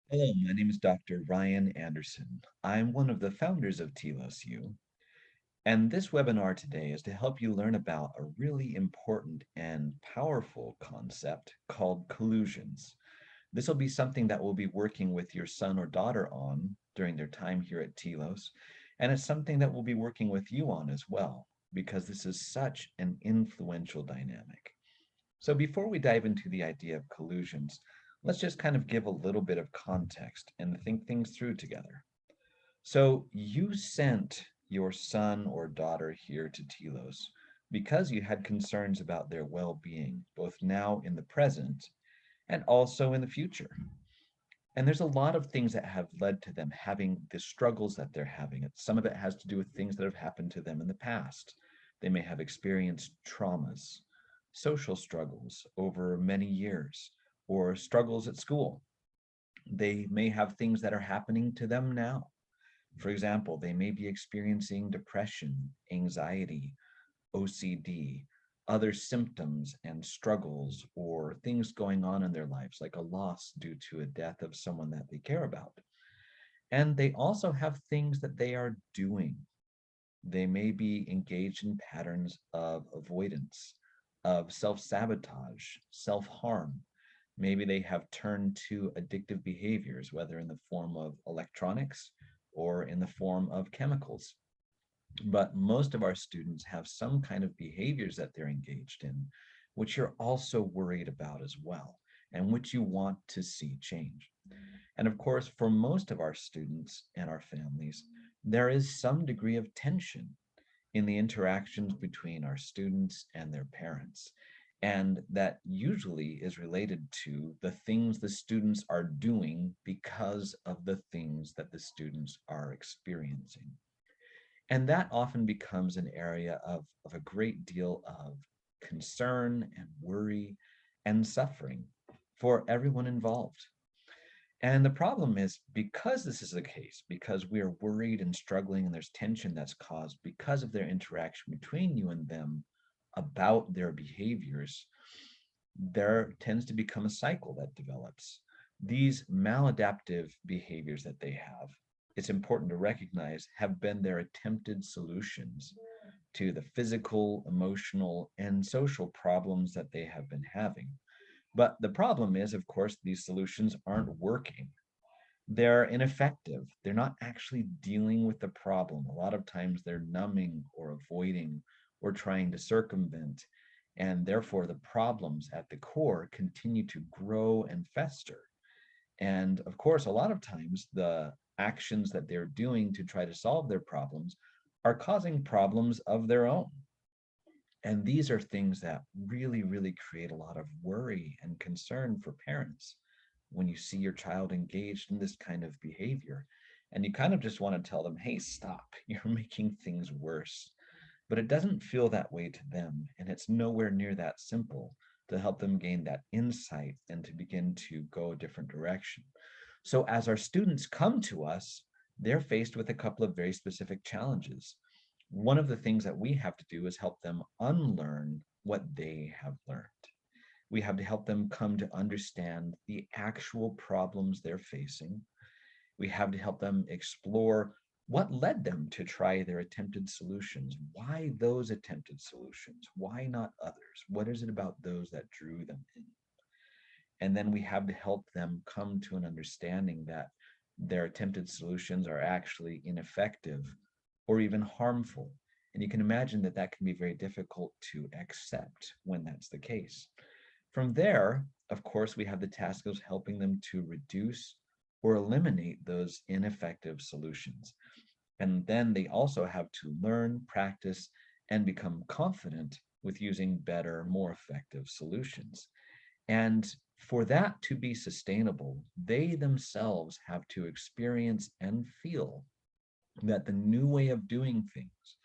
Hello, my name is Dr. Ryan Anderson. I'm one of the founders of Telos U, and this webinar today is to help you learn about a really important and powerful concept called collusions. This will be something that we'll be working with your son or daughter on during their time here at Telos, and it's something that we'll be working with you on as well, because this is such an influential dynamic. So before we dive into the idea of collusions, let's just kind of give a little bit of context and think things through together. So you sent your son or daughter here to Telos because you had concerns about their well-being, both now in the present and also in the future. And there's a lot of things that have led to them having the struggles that they're having. Some of it has to do with things that have happened to them in the past. They may have experienced traumas, social struggles over many years, or struggles at school. They may have things that are happening to them now. For example, they may be experiencing depression, anxiety, OCD, other symptoms and struggles, or things going on in their lives, like a loss due to a death of someone that they care about. And they also have things that they are doing. They may be engaged in patterns of avoidance, of self sabotage, self harm. Maybe they have turned to addictive behaviors, whether in the form of electronics or in the form of chemicals. But most of our students have some kind of behaviors that they're engaged in, which you're also worried about as well, and which you want to see change. And of course, for most of our students and our families, there is some degree of tension in the interactions between our students and their parents. And that usually is related to the things the students are doing because of the things that the students are experiencing. And that often becomes an area of a great deal of concern and worry and suffering for everyone involved. And the problem is because this is the case, because we are worried and struggling, and there's tension that's caused because of their interaction between you and them about their behaviors, there tends to become a cycle that develops. These maladaptive behaviors that they have, it's important to recognize, have been their attempted solutions to the physical, emotional, and social problems that they have been having. But the problem is, of course, these solutions aren't working. They're ineffective. They're not actually dealing with the problem. A lot of times they're numbing or avoiding or trying to circumvent. And therefore, the problems at the core continue to grow and fester. And of course, a lot of times the actions that they're doing to try to solve their problems are causing problems of their own. And these are things that really, really create a lot of worry and concern for parents when you see your child engaged in this kind of behavior. And you kind of just want to tell them, hey, stop, you're making things worse. But it doesn't feel that way to them. And it's nowhere near that simple to help them gain that insight and to begin to go a different direction. So as our students come to us, they're faced with a couple of very specific challenges. One of the things that we have to do is help them unlearn what they have learned. We have to help them come to understand the actual problems they're facing. We have to help them explore what led them to try their attempted solutions. Why those attempted solutions? Why not others? What is it about those that drew them in? And then we have to help them come to an understanding that their attempted solutions are actually ineffective or even harmful. And you can imagine that that can be very difficult to accept when that's the case. From there, of course, we have the task of helping them to reduce or eliminate those ineffective solutions. And then they also have to learn, practice, and become confident with using better, more effective solutions. And for that to be sustainable, they themselves have to experience and feel that the new way of doing things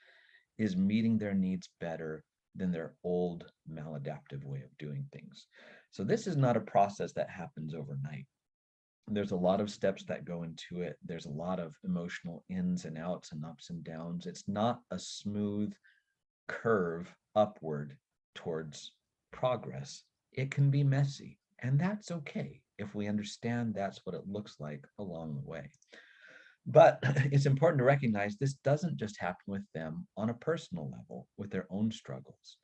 is meeting their needs better than their old maladaptive way of doing things. So this is not a process that happens overnight. There's a lot of steps that go into it. There's a lot of emotional ins and outs and ups and downs. It's not a smooth curve upward towards progress. It can be messy, and that's okay. if we understand that's what it looks like along the way. But it's important to recognize this doesn't just happen with them on a personal level, with their own struggles.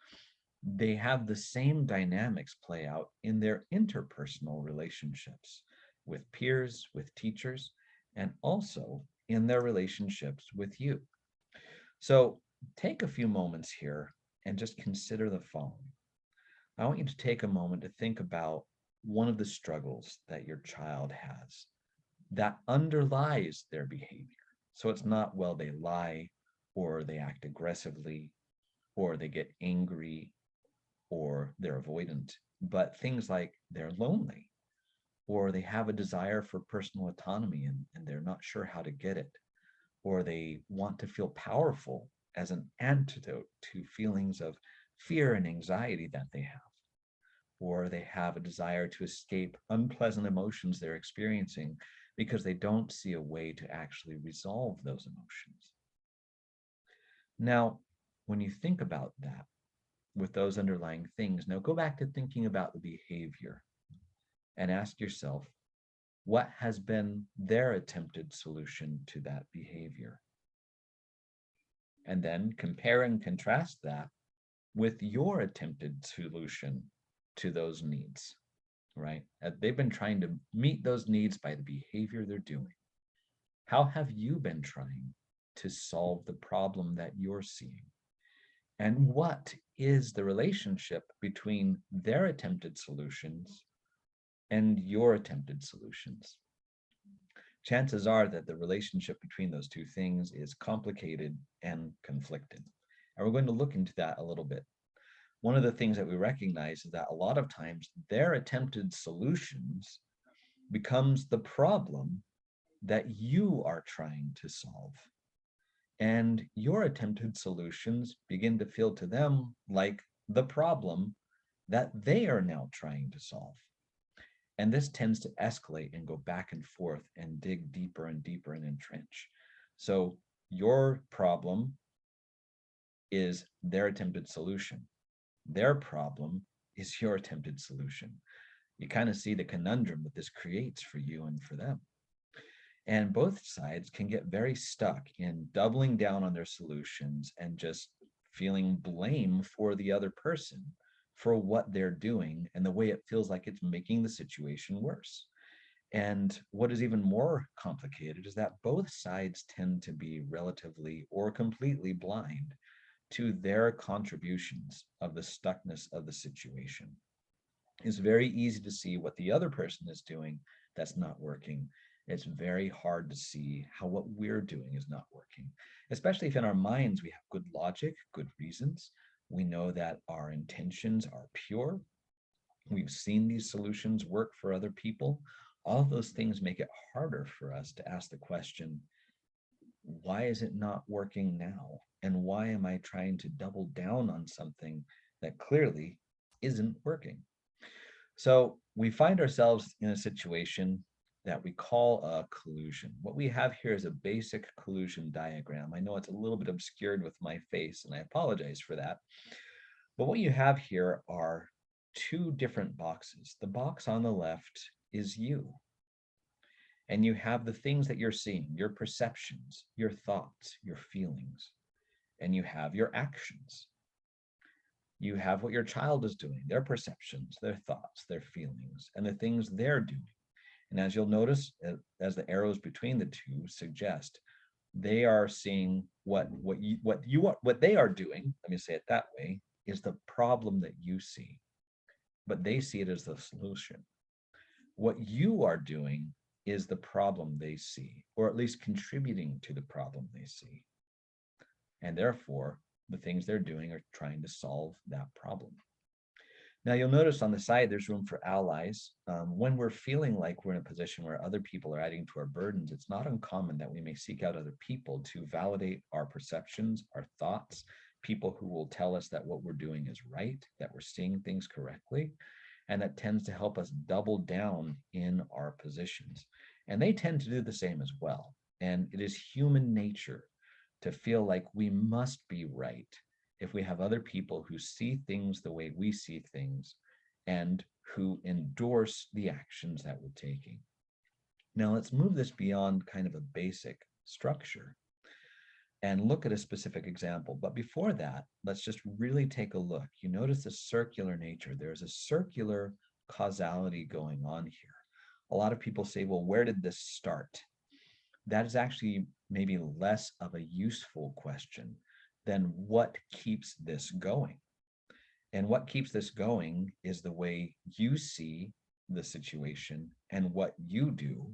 They have the same dynamics play out in their interpersonal relationships with peers, with teachers, and also in their relationships with you. So take a few moments here and just consider the following. I want you to take a moment to think about one of the struggles that your child has that underlies their behavior. So it's not, well, they lie or they act aggressively or they get angry or they're avoidant, but things like they're lonely or they have a desire for personal autonomy and they're not sure how to get it, or they want to feel powerful as an antidote to feelings of fear and anxiety that they have, or they have a desire to escape unpleasant emotions they're experiencing because they don't see a way to actually resolve those emotions. Now, when you think about that with those underlying things, now go back to thinking about the behavior and ask yourself, what has been their attempted solution to that behavior? And then compare and contrast that with your attempted solution to those needs, right? They've been trying to meet those needs by the behavior they're doing. How have you been trying to solve the problem that you're seeing? And what is the relationship between their attempted solutions and your attempted solutions? Chances are that the relationship between those two things is complicated and conflicted. And we're going to look into that a little bit. One of the things that we recognize is that a lot of times their attempted solutions becomes the problem that you are trying to solve. And your attempted solutions begin to feel to them like the problem that they are now trying to solve. And this tends to escalate and go back and forth and dig deeper and deeper and entrench. So your problem is their attempted solution. Their problem is your attempted solution. You kind of see the conundrum that this creates for you and for them. And both sides can get very stuck in doubling down on their solutions and just feeling blame for the other person for what they're doing and the way it feels like it's making the situation worse. And what is even more complicated is that both sides tend to be relatively or completely blind to their contributions of the stuckness of the situation. It's very easy to see what the other person is doing that's not working. It's very hard to see how what we're doing is not working, especially if in our minds we have good logic, good reasons. We know that our intentions are pure. We've seen these solutions work for other people. All of those things make it harder for us to ask the question, why is it not working now? And why am I trying to double down on something that clearly isn't working? So we find ourselves in a situation that we call a collusion. What we have here is a basic collusion diagram. I know it's a little bit obscured with my face, and I apologize for that. But what you have here are two different boxes. The box on the left is you. And you have the things that you're seeing, your perceptions, your thoughts, your feelings, and you have your actions. You have what your child is doing, their perceptions, their thoughts, their feelings, and the things they're doing. And as you'll notice, as the arrows between the two suggest, they are seeing what they are doing, let me say it that way, is the problem that you see, but they see it as the solution. What you are doing is the problem they see, or at least contributing to the problem they see. And therefore, the things they're doing are trying to solve that problem. Now, you'll notice on the side, there's room for allies. When we're feeling like we're in a position where other people are adding to our burdens, it's not uncommon that we may seek out other people to validate our perceptions, our thoughts, people who will tell us that what we're doing is right, that we're seeing things correctly, and that tends to help us double down in our positions. And they tend to do the same as well. And it is human nature to feel like we must be right if we have other people who see things the way we see things and who endorse the actions that we're taking. Now let's move this beyond kind of a basic structure and look at a specific example. But before that, let's just really take a look. You notice the circular nature. There's a circular causality going on here. A lot of people say, well, where did this start? That is actually maybe less of a useful question than what keeps this going. And what keeps this going is the way you see the situation and what you do,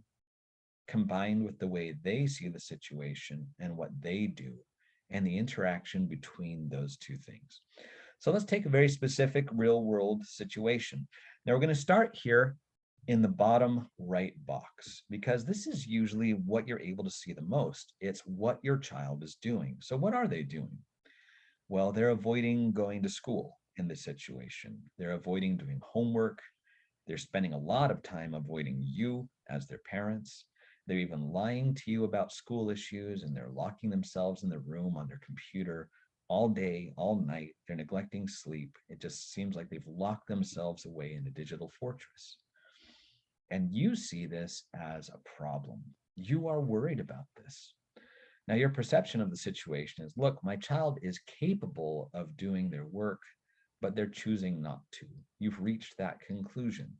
combined with the way they see the situation and what they do, and the interaction between those two things. So let's take a very specific real world situation. Now we're going to start here in the bottom right box, because this is usually what you're able to see the most. It's what your child is doing. So what are they doing? Well, they're avoiding going to school in this situation. They're avoiding doing homework. They're spending a lot of time avoiding you as their parents. They're even lying to you about school issues, and they're locking themselves in the room on their computer all day, all night. They're neglecting sleep. It just seems like they've locked themselves away in a digital fortress. And you see this as a problem. You are worried about this. Now, your perception of the situation is, look, my child is capable of doing their work, but they're choosing not to. You've reached that conclusion.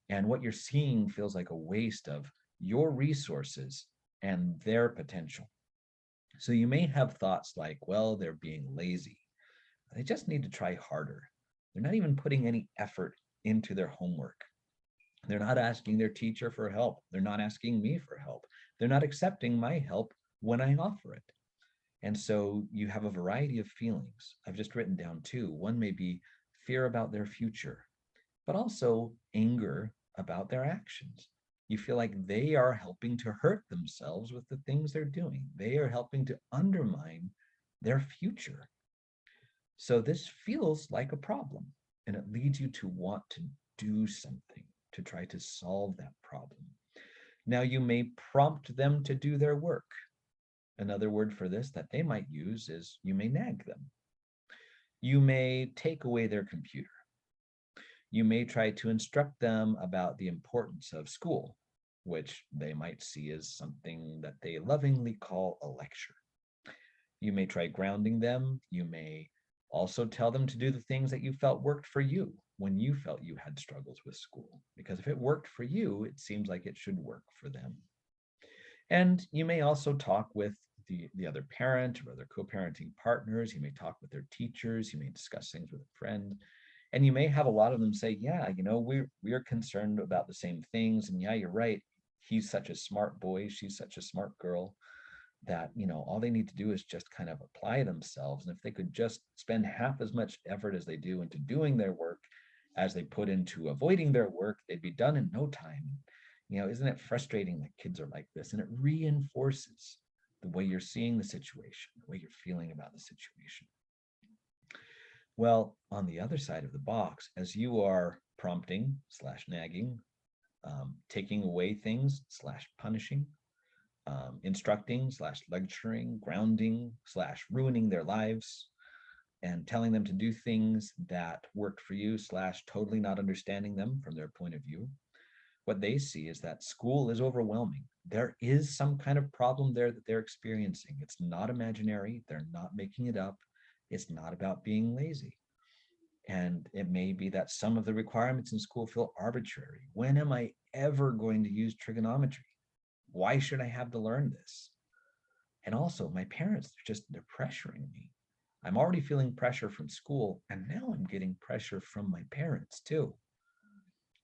And what you're seeing feels like a waste of your resources and their potential. So you may have thoughts like, well, they're being lazy. They just need to try harder. They're not even putting any effort into their homework. They're not asking their teacher for help. They're not asking me for help. They're not accepting my help when I offer it. And so you have a variety of feelings. I've just written down two. One may be fear about their future, but also anger about their actions. You feel like they are helping to hurt themselves with the things they're doing. They are helping to undermine their future. So this feels like a problem, and it leads you to want to do something to try to solve that problem. Now, you may prompt them to do their work. Another word for this that they might use is you may nag them. You may take away their computer. You may try to instruct them about the importance of school, which they might see as something that they lovingly call a lecture. You may try grounding them. You may also tell them to do the things that you felt worked for you when you felt you had struggles with school. Because if it worked for you, it seems like it should work for them. And you may also talk with the other parent or other co-parenting partners. You may talk with their teachers. You may discuss things with a friend. And you may have a lot of them say, yeah, we're concerned about the same things. And yeah, you're right. He's such a smart boy. She's such a smart girl that, all they need to do is just kind of apply themselves. And if they could just spend half as much effort as they do into doing their work as they put into avoiding their work, they'd be done in no time. Isn't it frustrating that kids are like this? And it reinforces the way you're seeing the situation, the way you're feeling about the situation. Well, on the other side of the box, as you are prompting / nagging, taking away things / punishing, instructing / lecturing, grounding / ruining their lives, and telling them to do things that worked for you / totally not understanding them from their point of view, what they see is that school is overwhelming. There is some kind of problem there that they're experiencing. It's not imaginary. They're not making it up. It's not about being lazy. And it may be that some of the requirements in school feel arbitrary. When am I ever going to use trigonometry? Why should I have to learn this? And also, my parents, they're pressuring me. I'm already feeling pressure from school, and now I'm getting pressure from my parents too.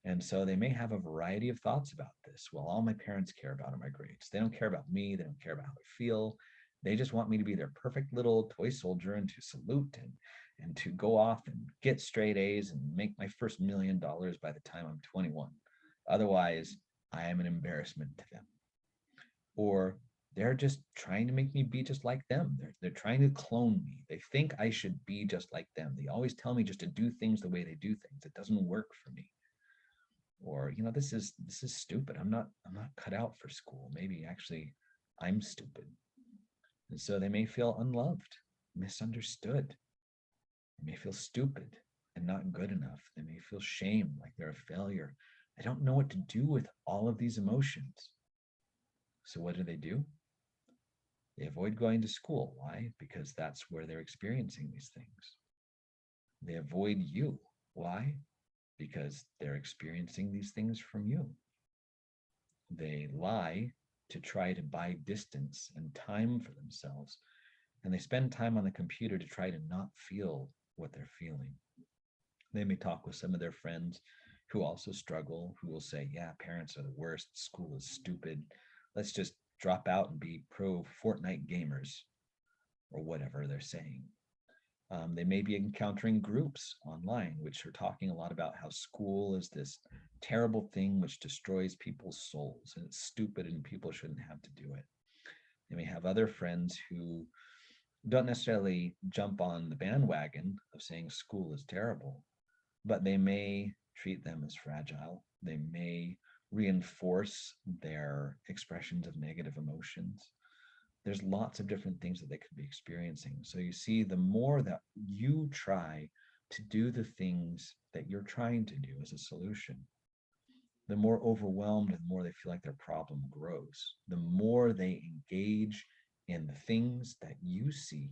And so they may have a variety of thoughts about this. Well, all my parents care about are my grades. They don't care about me. They don't care about how I feel. They just want me to be their perfect little toy soldier and to salute and to go off and get straight A's and make my first $1 million by the time I'm 21. Otherwise, I am an embarrassment to them. Or they're just trying to make me be just like them. They're trying to clone me. They think I should be just like them. They always tell me just to do things the way they do things. It doesn't work for me. Or, this is stupid. I'm not cut out for school. Maybe actually I'm stupid. And so they may feel unloved, misunderstood. They may feel stupid. and not good enough. They may feel shame, like they're a failure. They don't know what to do with all of these emotions. So what do? They avoid going to school. Why? Because that's where they're experiencing these things. They avoid you. Why? Because they're experiencing these things from you. They lie to try to buy distance and time for themselves. And they spend time on the computer to try to not feel what they're feeling. They may talk with some of their friends who also struggle, who will say, yeah, parents are the worst. School is stupid. Let's just drop out and be pro Fortnite gamers, or whatever they're saying. They may be encountering groups online which are talking a lot about how school is this terrible thing which destroys people's souls and it's stupid and people shouldn't have to do it. They may have other friends who don't necessarily jump on the bandwagon of saying school is terrible, but they may treat them as fragile. They may reinforce their expressions of negative emotions. There's lots of different things that they could be experiencing. So you see, the more that you try to do the things that you're trying to do as a solution, the more overwhelmed and the more they feel like their problem grows. The more they engage in the things that you see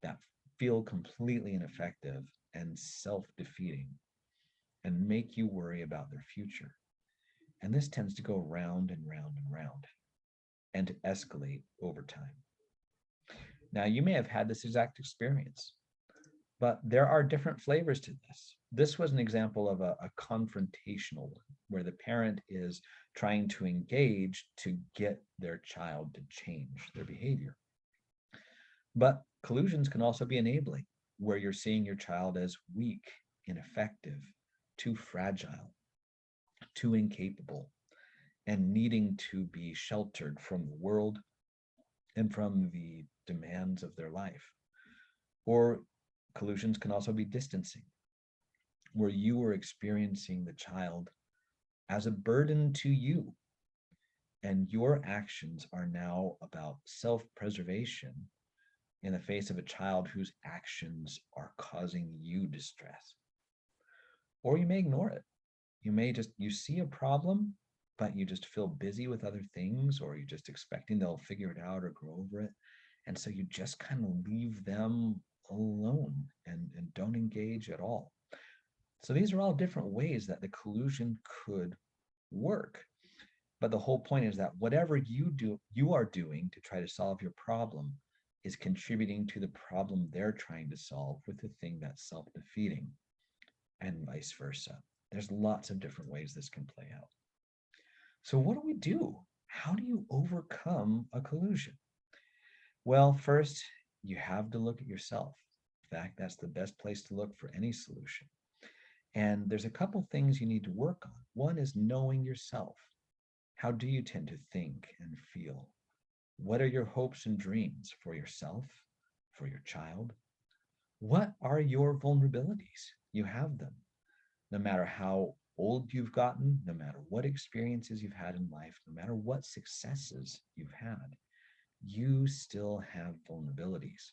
that feel completely ineffective and self-defeating and make you worry about their future. And this tends to go round and round and round and to escalate over time. Now, you may have had this exact experience, but there are different flavors to this. This was an example of a confrontational one, where the parent is trying to engage to get their child to change their behavior. But collusions can also be enabling, where you're seeing your child as weak, ineffective, too fragile, too incapable, and needing to be sheltered from the world and from the demands of their life. Or collusions can also be distancing, where you are experiencing the child as a burden to you, and your actions are now about self-preservation in the face of a child whose actions are causing you distress. Or you may ignore it. You see a problem, but you just feel busy with other things, or you're just expecting they'll figure it out or grow over it. And so you just kind of leave them alone and don't engage at all. So these are all different ways that the collusion could work. But the whole point is that whatever you are doing to try to solve your problem is contributing to the problem they're trying to solve with the thing that's self-defeating, and vice versa. There's lots of different ways this can play out. So what do we do? How do you overcome a collusion? Well, first, you have to look at yourself. In fact, that's the best place to look for any solution. And there's a couple things you need to work on. One is knowing yourself. How do you tend to think and feel? What are your hopes and dreams for yourself, for your child? What are your vulnerabilities? You have them. No matter how old you've gotten, no matter what experiences you've had in life, no matter what successes you've had, you still have vulnerabilities.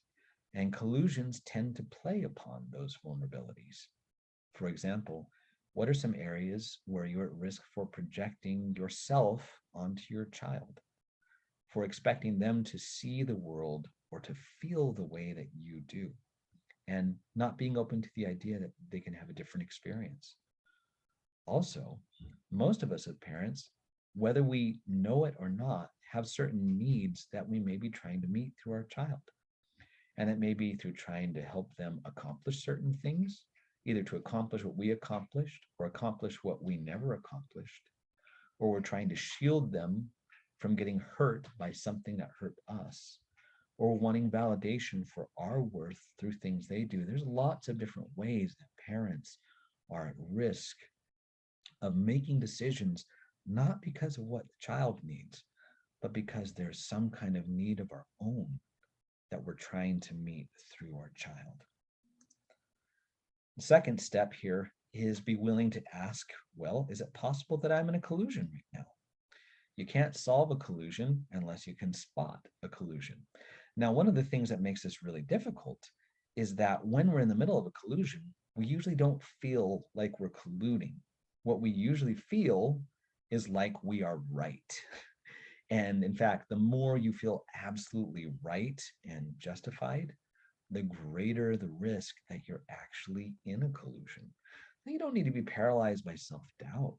And collusions tend to play upon those vulnerabilities. For example, what are some areas where you're at risk for projecting yourself onto your child, for expecting them to see the world or to feel the way that you do, and not being open to the idea that they can have a different experience? Also, most of us as parents, whether we know it or not, have certain needs that we may be trying to meet through our child. And it may be through trying to help them accomplish certain things, either to accomplish what we accomplished or accomplish what we never accomplished, or we're trying to shield them from getting hurt by something that hurt us, or wanting validation for our worth through things they do. There's lots of different ways that parents are at risk of making decisions, not because of what the child needs, but because there's some kind of need of our own that we're trying to meet through our child. The second step here is be willing to ask, well, is it possible that I'm in a collusion right now? You can't solve a collusion unless you can spot a collusion. Now, one of the things that makes this really difficult is that when we're in the middle of a collusion, we usually don't feel like we're colluding. What we usually feel is like we are right. And in fact, the more you feel absolutely right and justified, the greater the risk that you're actually in a collusion. Now, you don't need to be paralyzed by self doubt,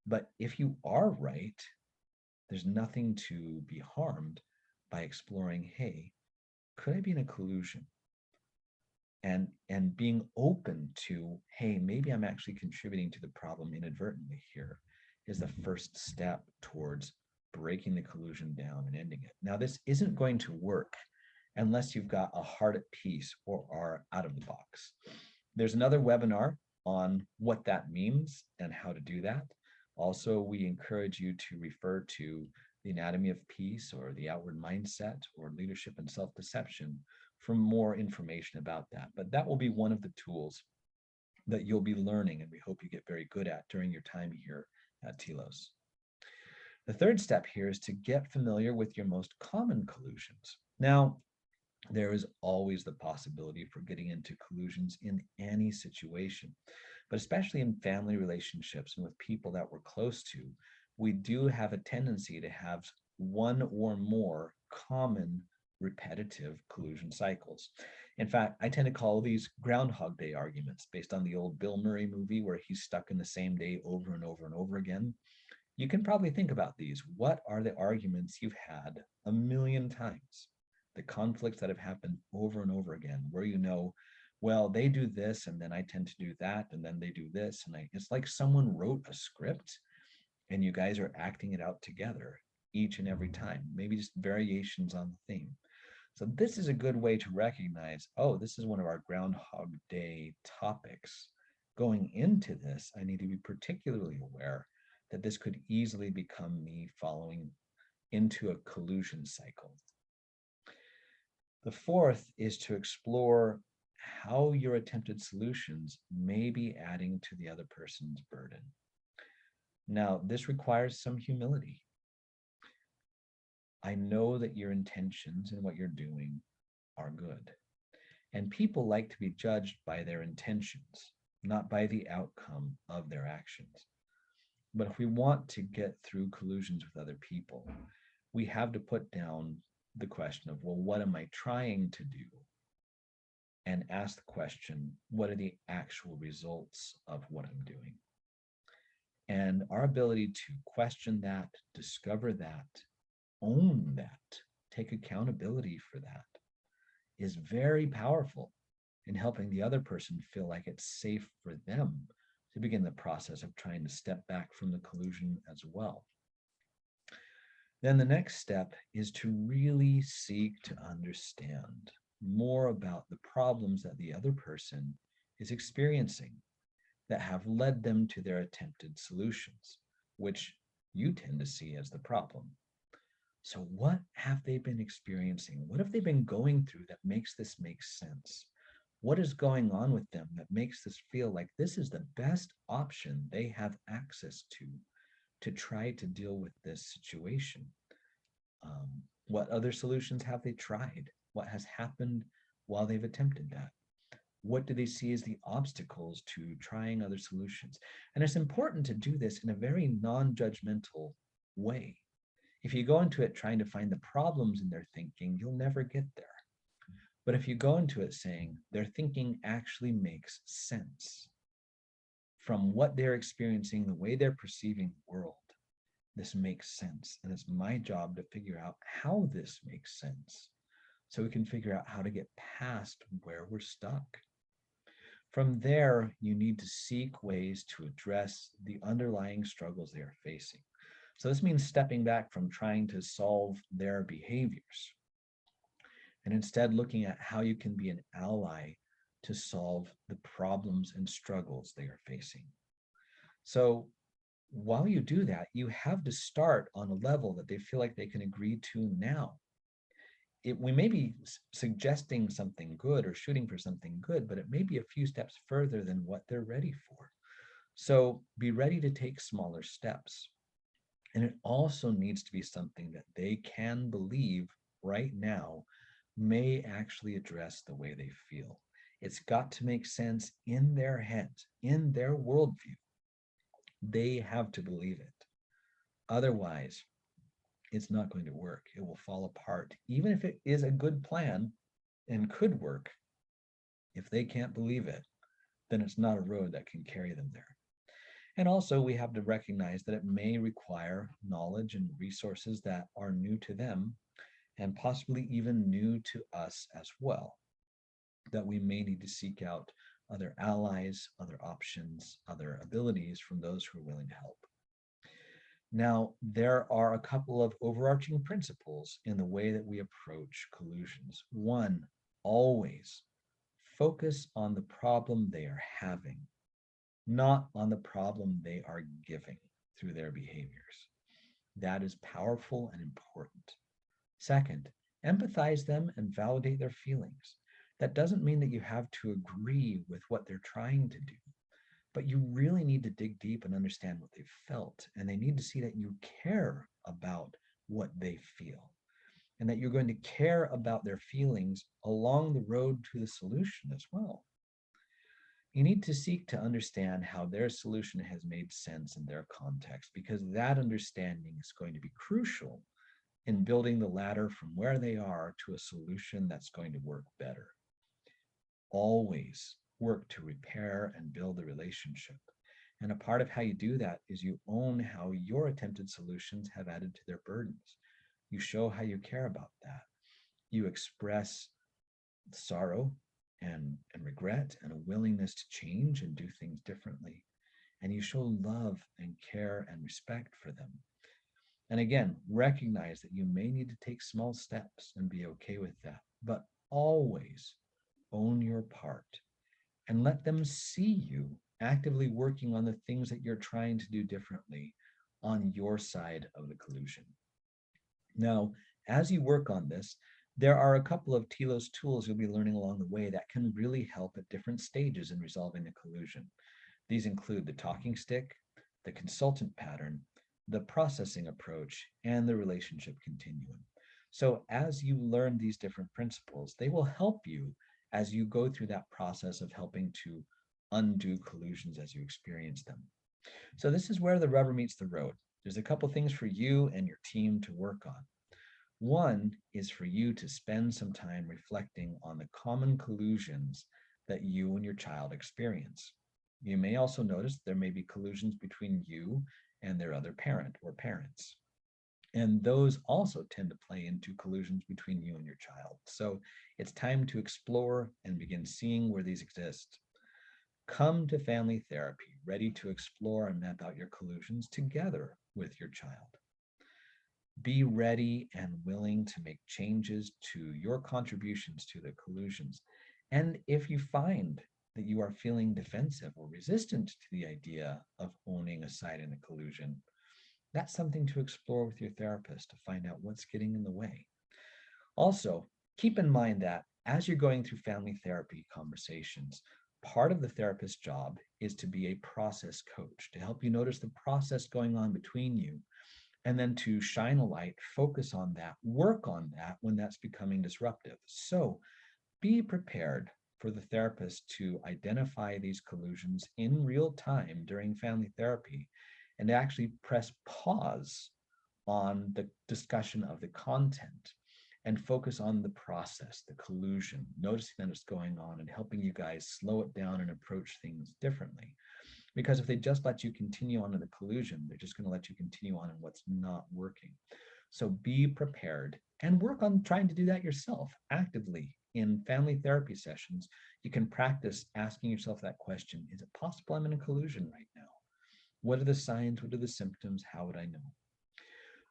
but if you are right, there's nothing to be harmed by exploring, hey, could I be in a collusion? And being open to, hey, maybe I'm actually contributing to the problem inadvertently here is the first step towards breaking the collusion down and ending it. Now, this isn't going to work unless you've got a heart at peace or are out of the box. There's another webinar on what that means and how to do that. Also, we encourage you to refer to the anatomy of peace or the outward mindset or leadership and self-deception for more information about that. But that will be one of the tools that you'll be learning and we hope you get very good at during your time here at Telos. The third step here is to get familiar with your most common collusions. Now, there is always the possibility for getting into collusions in any situation, but especially in family relationships and with people that we're close to, we do have a tendency to have one or more common repetitive collusion cycles. In fact, I tend to call these Groundhog Day arguments based on the old Bill Murray movie where he's stuck in the same day over and over and over again. You can probably think about these. What are the arguments you've had a million times? The conflicts that have happened over and over again, where you know, well, they do this and then I tend to do that and then they do this. And it's like someone wrote a script and you guys are acting it out together each and every time, maybe just variations on the theme. So this is a good way to recognize, oh, this is one of our Groundhog Day topics. Going into this, I need to be particularly aware that this could easily become me following into a collusion cycle. The fourth is to explore how your attempted solutions may be adding to the other person's burden. Now, this requires some humility. I know that your intentions and what you're doing are good. And people like to be judged by their intentions, not by the outcome of their actions. But if we want to get through collusions with other people, we have to put down the question of, well, what am I trying to do? And ask the question, what are the actual results of what I'm doing? And our ability to question that, discover that, own that, take accountability for that is very powerful in helping the other person feel like it's safe for them to begin the process of trying to step back from the collusion as well. Then the next step is to really seek to understand more about the problems that the other person is experiencing that have led them to their attempted solutions, which you tend to see as the problem. So what have they been experiencing? What have they been going through that makes this make sense? What is going on with them that makes this feel like this is the best option they have access to try to deal with this situation? What other solutions have they tried? What has happened while they've attempted that? What do they see as the obstacles to trying other solutions? And it's important to do this in a very non-judgmental way. If you go into it trying to find the problems in their thinking, you'll never get there. But if you go into it saying their thinking actually makes sense from what they're experiencing, the way they're perceiving the world, this makes sense. And it's my job to figure out how this makes sense so we can figure out how to get past where we're stuck. From there, you need to seek ways to address the underlying struggles they are facing. So this means stepping back from trying to solve their behaviors and instead looking at how you can be an ally to solve the problems and struggles they are facing. So while you do that, you have to start on a level that they feel like they can agree to now. We may be suggesting something good or shooting for something good, but it may be a few steps further than what they're ready for. So be ready to take smaller steps. And it also needs to be something that they can believe right now may actually address the way they feel. It's got to make sense in their heads, in their worldview. They have to believe it. Otherwise, it's not going to work. It will fall apart. Even if it is a good plan and could work, if they can't believe it, then it's not a road that can carry them there. And also, we have to recognize that it may require knowledge and resources that are new to them and possibly even new to us as well, that we may need to seek out other allies, other options, other abilities from those who are willing to help. Now, there are a couple of overarching principles in the way that we approach collusions. One, always focus on the problem they are having, not on the problem they are giving through their behaviors. That is powerful and important. Second, empathize them and validate their feelings. That doesn't mean that you have to agree with what they're trying to do, but you really need to dig deep and understand what they've felt. And they need to see that you care about what they feel and that you're going to care about their feelings along the road to the solution as well. You need to seek to understand how their solution has made sense in their context, because that understanding is going to be crucial in building the ladder from where they are to a solution that's going to work better. Always work to repair and build the relationship. And a part of how you do that is you own how your attempted solutions have added to their burdens. You show how you care about that. You express sorrow and regret and a willingness to change and do things differently. And you show love and care and respect for them. And again, recognize that you may need to take small steps and be okay with that, but always own your part and let them see you actively working on the things that you're trying to do differently on your side of the collusion. Now, as you work on this, there are a couple of Telos tools you'll be learning along the way that can really help at different stages in resolving the collusion. These include the talking stick, the consultant pattern, the processing approach, and the relationship continuum. So as you learn these different principles, they will help you as you go through that process of helping to undo collusions as you experience them. So this is where the rubber meets the road. There's a couple things for you and your team to work on. One is for you to spend some time reflecting on the common collusions that you and your child experience. You may also notice there may be collusions between you and their other parent or parents. And those also tend to play into collusions between you and your child. So it's time to explore and begin seeing where these exist. Come to family therapy ready to explore and map out your collusions together with your child. Be ready and willing to make changes to your contributions to the collusions. And if you find that you are feeling defensive or resistant to the idea of owning a side in a collusion, that's something to explore with your therapist to find out what's getting in the way. Also, keep in mind that as you're going through family therapy conversations, part of the therapist's job is to be a process coach, to help you notice the process going on between you, and then to shine a light, focus on that, work on that when that's becoming disruptive. So be prepared for the therapist to identify these collusions in real time during family therapy and to actually press pause on the discussion of the content and focus on the process, the collusion, noticing that it's going on and helping you guys slow it down and approach things differently. Because if they just let you continue on in the collusion, they're just going to let you continue on in what's not working. So be prepared and work on trying to do that yourself actively in family therapy sessions. You can practice asking yourself that question: is it possible I'm in a collusion right now? What are the signs? What are the symptoms? How would I know?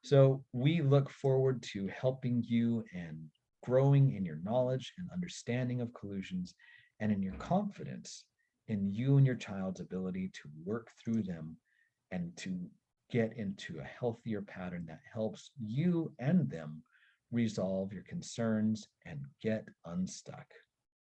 So we look forward to helping you and growing in your knowledge and understanding of collusions and in your confidence in you and your child's ability to work through them and to get into a healthier pattern that helps you and them resolve your concerns and get unstuck.